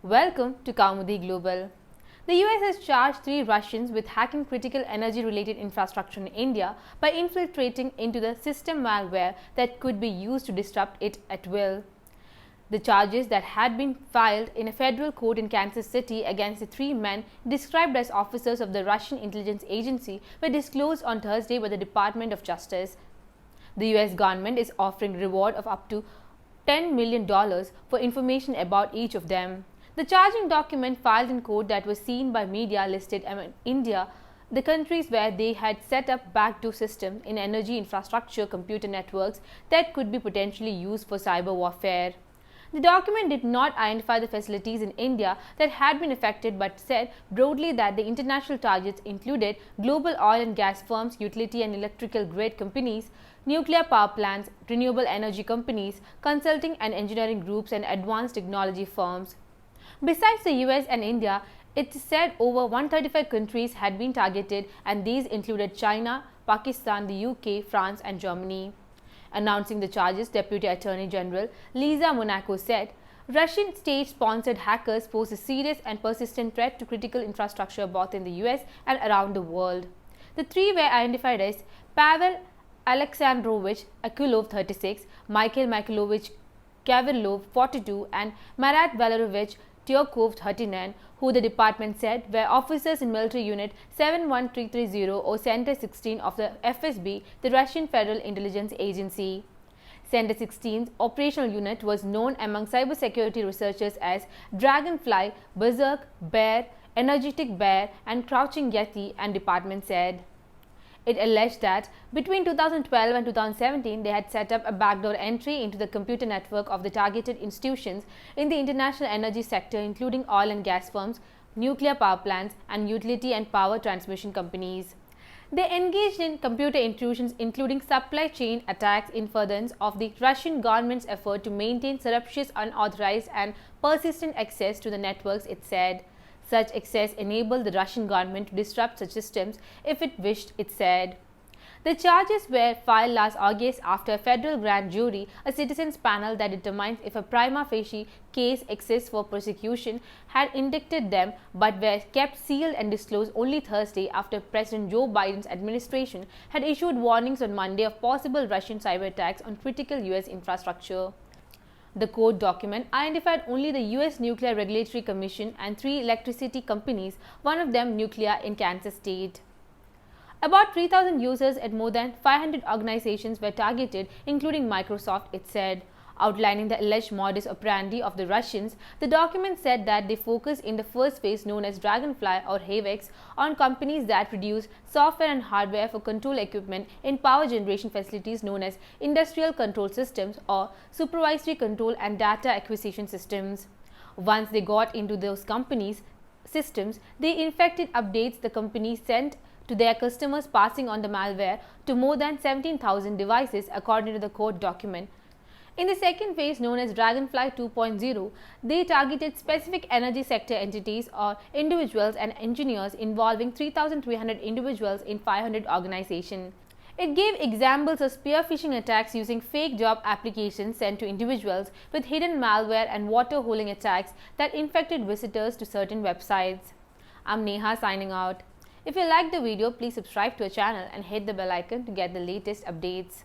Welcome to Kaumudy Global. The US has charged 3 Russians with hacking critical energy-related infrastructure in India by infiltrating into the system malware that could be used to disrupt it at will. The charges that had been filed in a federal court in Kansas City against the 3 men, described as officers of the Russian intelligence agency, were disclosed on Thursday by the Department of Justice. The US government is offering a reward of up to $10 million for information about each of them. The charging document filed in court that was seen by media listed India, the countries where they had set up backdoor systems in energy infrastructure computer networks that could be potentially used for cyber warfare. The document did not identify the facilities in India that had been affected but said broadly that the international targets included global oil and gas firms, utility and electrical grid companies, nuclear power plants, renewable energy companies, consulting and engineering groups and advanced technology firms. Besides the US and India, it said over 135 countries had been targeted, and these included China, Pakistan, the UK, France and Germany. Announcing the charges, Deputy Attorney General Lisa Monaco said, Russian state-sponsored hackers pose a serious and persistent threat to critical infrastructure both in the US and around the world. The 3 were identified as Pavel Alexandrovich Akulov, 36, Mikhail Mikhailovich Kavirlov, 42, and Marat Valerovich Tyokov, 39, who the department said were officers in military unit 71330 or Center 16 of the FSB, the Russian Federal Intelligence Agency. Center 16's operational unit was known among cybersecurity researchers as Dragonfly, Berserk, Bear, Energetic Bear, and Crouching Yeti, and department said. It alleged that between 2012 and 2017, they had set up a backdoor entry into the computer network of the targeted institutions in the international energy sector, including oil and gas firms, nuclear power plants, and utility and power transmission companies. They engaged in computer intrusions, including supply chain attacks in furtherance of the Russian government's effort to maintain surreptitious, unauthorized, and persistent access to the networks, it said. Such access enabled the Russian government to disrupt such systems if it wished, it said. The charges were filed last August after a federal grand jury, a citizens panel that determines if a prima facie case exists for prosecution, had indicted them but were kept sealed and disclosed only Thursday after President Joe Biden's administration had issued warnings on Monday of possible Russian cyber attacks on critical US infrastructure. The court document identified only the US Nuclear Regulatory Commission and 3 electricity companies, one of them nuclear in Kansas State. About 3,000 users at more than 500 organizations were targeted, including Microsoft, it said. Outlining the alleged modus operandi of the Russians, the document said that they focused in the first phase, known as Dragonfly or HAVEX, on companies that produce software and hardware for control equipment in power generation facilities known as industrial control systems or supervisory control and data acquisition systems. Once they got into those companies' systems, they infected updates the companies sent to their customers, passing on the malware to more than 17,000 devices, according to the court document. In the second phase, known as Dragonfly 2.0, they targeted specific energy sector entities or individuals and engineers, involving 3,300 individuals in 500 organizations. It gave examples of spear phishing attacks using fake job applications sent to individuals with hidden malware and water holing attacks that infected visitors to certain websites. I'm Neha signing out. If you liked the video, please subscribe to our channel and hit the bell icon to get the latest updates.